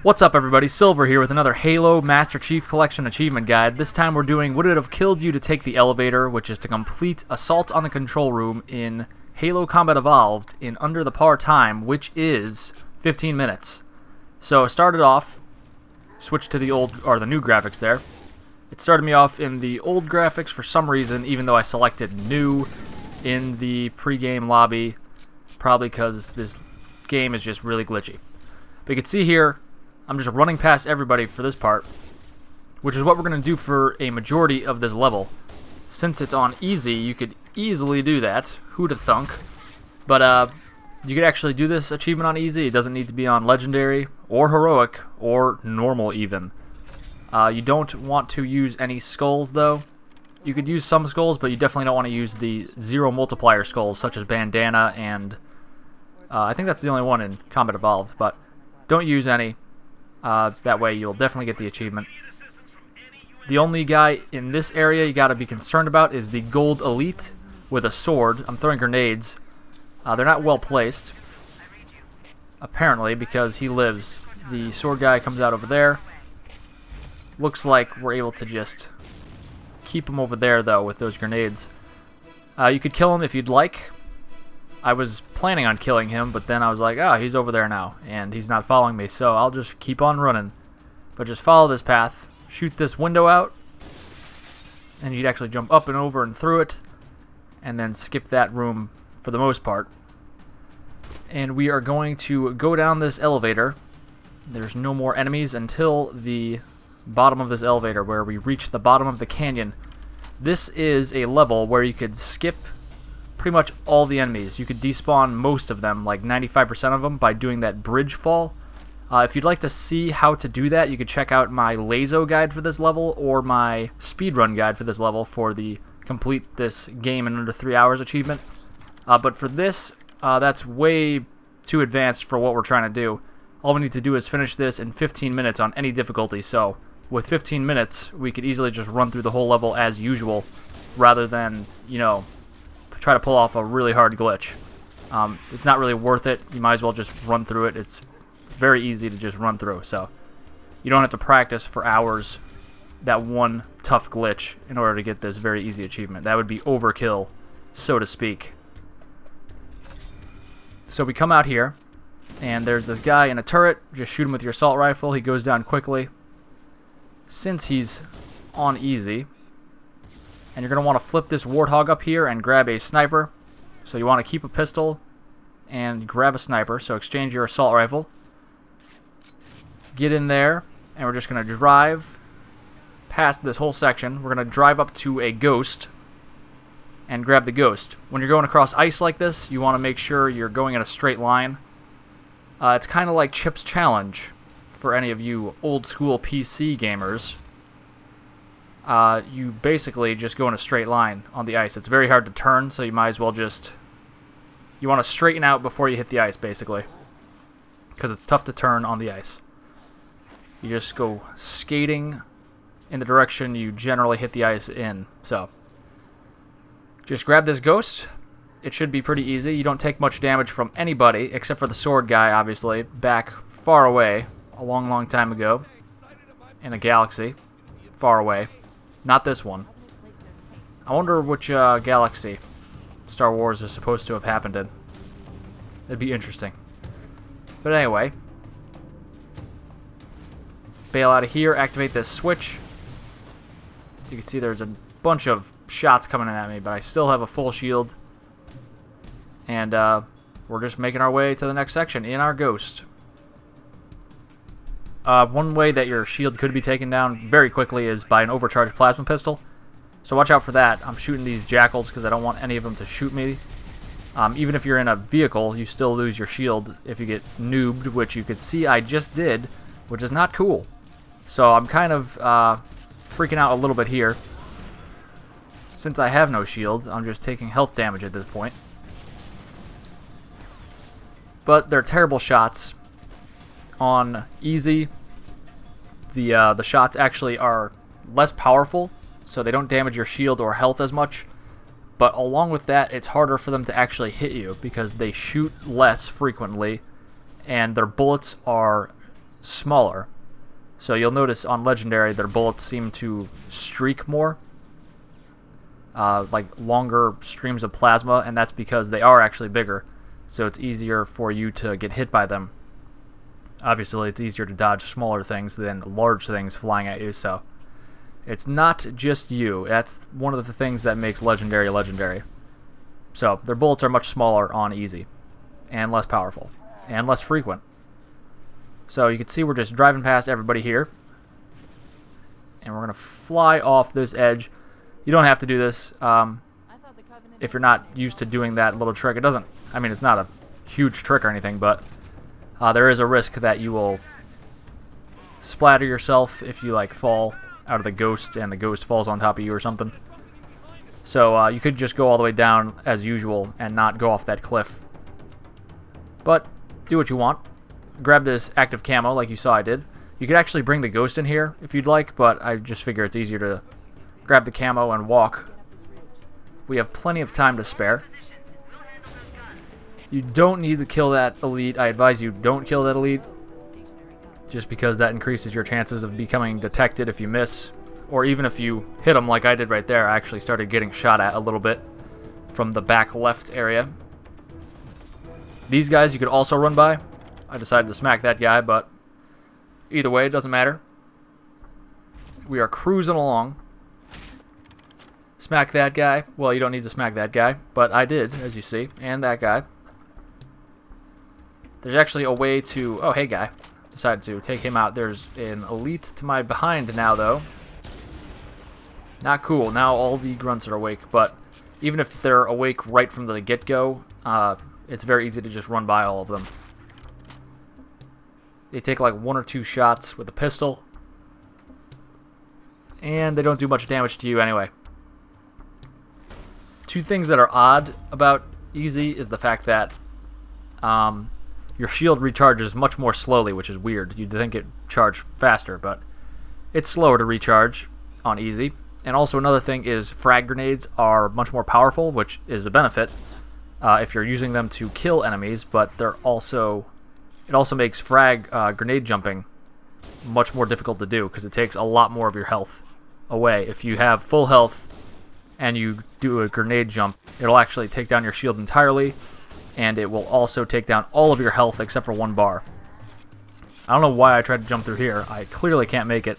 What's up, everybody? Silver here with another Halo Master Chief Collection Achievement Guide. This time we're doing Would It Have Killed You to Take the Elevator, which is to complete Assault on the Control Room in Halo Combat Evolved in under the par time, which is 15 minutes. So I started off, switched to the new graphics there. It started me off in the old graphics for some reason, even though I selected new in the pre-game lobby, probably because this game is just really glitchy. But you can see here, I'm just running past everybody for this part, which is what we're going to do for a majority of this level. Since it's on easy, you could easily do that. Who'd have thunk? But you could actually do this achievement on easy. It doesn't need to be on legendary or heroic or normal even. You don't want to use any skulls though. You could use some skulls, but you definitely don't want to use the 0 multiplier skulls such as Bandana and I think that's the only one in Combat Evolved, but don't use any. That way you'll definitely get the achievement. The only guy in this area you gotta be concerned about is the Gold Elite with a sword. I'm throwing grenades. They're not well placed, apparently, because he lives. The sword guy comes out over there. Looks like we're able to just keep him over there, though, with those grenades. You could kill him if you'd like. I was planning on killing him, but then I was like, oh, he's over there now, and he's not following me, so I'll just keep on running. But just follow this path, shoot this window out, and you'd actually jump up and over and through it, and then skip that room for the most part. And we are going to go down this elevator. There's no more enemies until the bottom of this elevator, where we reach the bottom of the canyon. This is a level where you could skip pretty much all the enemies. You could despawn most of them, like 95% of them, by doing that bridge fall. If you'd like to see how to do that, you could check out my Lazo guide for this level or my speedrun guide for this level for the complete this game in under 3 hours achievement. But for this, that's way too advanced for what we're trying to do. All we need to do is finish this in 15 minutes on any difficulty. So with 15 minutes, we could easily just run through the whole level as usual, rather than, you know, try to pull off a really hard glitch. It's not really worth it. You might as well just run through it. It's very easy to just run through, so you don't have to practice for hours that one tough glitch in order to get this very easy achievement. That would be overkill, so to speak. So we come out here, and there's this guy in a turret. Just shoot him with your assault rifle. He goes down quickly. Since he's on easy, and you're going to want to flip this warthog up here and grab a sniper. So you want to keep a pistol and grab a sniper. So exchange your assault rifle. Get in there, and we're just going to drive past this whole section. We're going to drive up to a ghost and grab the ghost. When you're going across ice like this, you want to make sure you're going in a straight line. It's kind of like Chip's Challenge for any of you old school PC gamers. You basically just go in a straight line on the ice. It's very hard to turn, so you might as well just... You want to straighten out before you hit the ice, basically, because it's tough to turn on the ice. You just go skating in the direction you generally hit the ice in. So, just grab this ghost. It should be pretty easy. You don't take much damage from anybody, except for the sword guy, obviously, back far away, a long, long time ago, in a galaxy, far away. Not this one. I wonder which galaxy Star Wars is supposed to have happened in. It'd be interesting. But anyway, bail out of here, activate this switch. You can see there's a bunch of shots coming at me, but I still have a full shield. And we're just making our way to the next section in our ghost. One way that your shield could be taken down very quickly is by an overcharged plasma pistol. So watch out for that. I'm shooting these jackals because I don't want any of them to shoot me. Even if you're in a vehicle, you still lose your shield if you get noobed, which you could see I just did, which is not cool. So I'm kind of freaking out a little bit here. Since I have no shield, I'm just taking health damage at this point. But they're terrible shots. On easy, the shots actually are less powerful, so they don't damage your shield or health as much. But along with that, it's harder for them to actually hit you because they shoot less frequently, and their bullets are smaller. So you'll notice on Legendary their bullets seem to streak more. Like longer streams of plasma, and that's because they are actually bigger. So it's easier for you to get hit by them. Obviously, it's easier to dodge smaller things than large things flying at you, so it's not just you. That's one of the things that makes Legendary legendary. So their bullets are much smaller on easy, and less powerful, and less frequent. So you can see we're just driving past everybody here, and we're going to fly off this edge. You don't have to do this if you're not used to doing that little trick. It doesn't, I mean, it's not a huge trick or anything, but there is a risk that you will splatter yourself if you like fall out of the ghost and the ghost falls on top of you or something. So you could just go all the way down as usual and not go off that cliff. But do what you want. Grab this active camo like you saw I did. You could actually bring the ghost in here if you'd like, but I just figure it's easier to grab the camo and walk. We have plenty of time to spare. You don't need to kill that elite. I advise you don't kill that elite, just because that increases your chances of becoming detected if you miss, or even if you hit them like I did right there. I actually started getting shot at a little bit from the back left area. These guys you could also run by. I decided to smack that guy, but either way, it doesn't matter. We are cruising along. Smack that guy. Well, you don't need to smack that guy, but I did, as you see, and that guy. There's actually a way to... Oh, hey, guy. Decided to take him out. There's an elite to my behind now, though. Not cool. Now all the grunts are awake, but even if they're awake right from the get-go, it's very easy to just run by all of them. They take like 1 or 2 shots with a pistol, and they don't do much damage to you anyway. 2 things that are odd about easy is the fact that your shield recharges much more slowly, which is weird. You'd think it charged faster, but it's slower to recharge on easy. And also another thing is frag grenades are much more powerful, which is a benefit if you're using them to kill enemies, but they're also... It also makes frag grenade jumping much more difficult to do because it takes a lot more of your health away. If you have full health and you do a grenade jump, it'll actually take down your shield entirely, and it will also take down all of your health except for 1 bar. I don't know why I tried to jump through here. I clearly can't make it.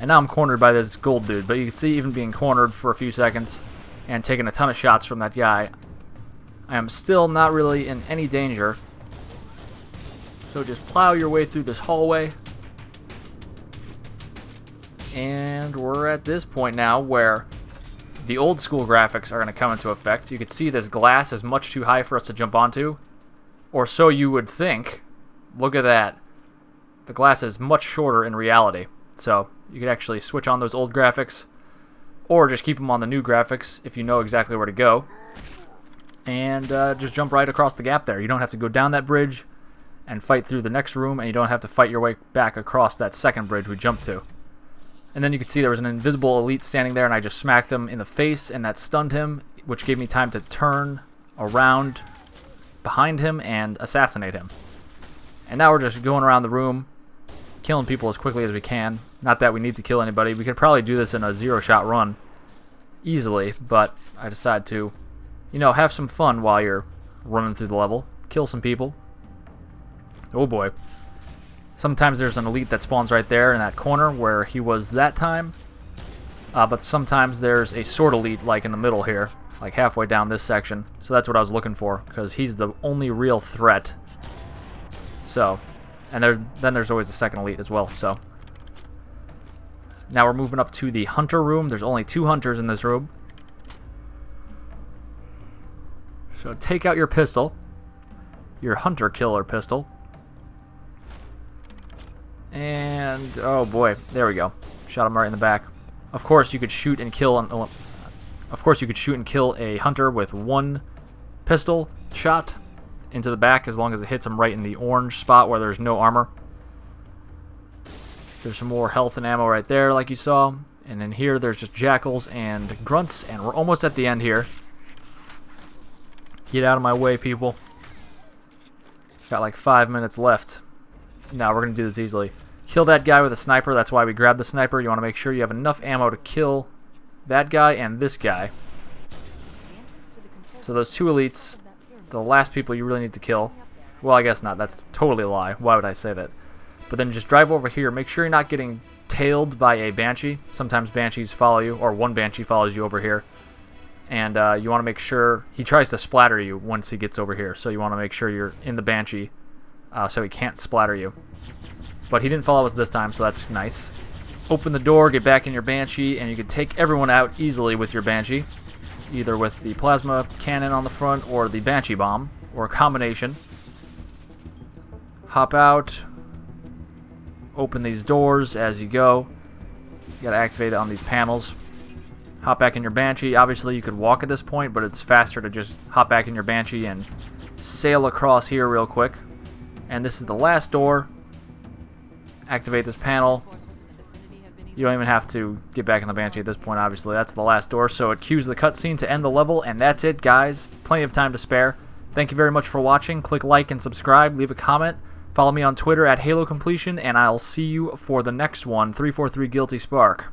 And now I'm cornered by this gold dude, but you can see even being cornered for a few seconds and taking a ton of shots from that guy, I am still not really in any danger. So just plow your way through this hallway. And we're at this point now where the old school graphics are going to come into effect. You can see this glass is much too high for us to jump onto. Or so you would think. Look at that. The glass is much shorter in reality. So you could actually switch on those old graphics. Or just keep them on the new graphics if you know exactly where to go. And just jump right across the gap there. You don't have to go down that bridge and fight through the next room, and you don't have to fight your way back across that second bridge we jumped to. And then you could see there was an invisible elite standing there, and I just smacked him in the face, and that stunned him, which gave me time to turn around behind him and assassinate him. And now we're just going around the room, killing people as quickly as we can. Not that we need to kill anybody. We could probably do this in a 0-shot run easily, but I decided to, you know, have some fun while you're running through the level. Kill some people. Oh boy. Sometimes there's an elite that spawns right there in that corner where he was that time. But sometimes there's a sword elite like in the middle here, like halfway down this section. So that's what I was looking for, because he's the only real threat. So, and then there's always a second elite as well. So now we're moving up to the hunter room. There's only 2 hunters in this room. So take out your pistol, your hunter killer pistol. And oh boy, there we go. Shot him right in the back. Of course, you could shoot and kill. A hunter with 1 pistol shot into the back, as long as it hits him right in the orange spot where there's no armor. There's some more health and ammo right there, like you saw. And then here, there's just jackals and grunts, and we're almost at the end here. Get out of my way, people. Got like 5 minutes left. No, we're going to do this easily. Kill that guy with a sniper. That's why we grabbed the sniper. You want to make sure you have enough ammo to kill that guy and this guy. So those two elites, the last people you really need to kill. Well, I guess not. That's totally a lie. Why would I say that? But then just drive over here. Make sure you're not getting tailed by a Banshee. Sometimes Banshees follow you, or one Banshee follows you over here. And you want to make sure he tries to splatter you once he gets over here. So you want to make sure you're in the Banshee so he can't splatter you. But he didn't follow us this time, so that's nice. Open the door, get back in your Banshee, and you can take everyone out easily with your Banshee. Either with the plasma cannon on the front or the Banshee bomb, or a combination. Hop out. Open these doors as you go. You gotta activate it on these panels. Hop back in your Banshee. Obviously you could walk at this point, but it's faster to just hop back in your Banshee and sail across here real quick. And this is the last door. Activate this panel. You don't even have to get back in the Banshee at this point, obviously. That's the last door, so it cues the cutscene to end the level, and that's it, guys. Plenty of time to spare. Thank you very much for watching. Click like and subscribe. Leave a comment. Follow me on Twitter at HaloCompletion, and I'll see you for the next one, 343 Guilty Spark.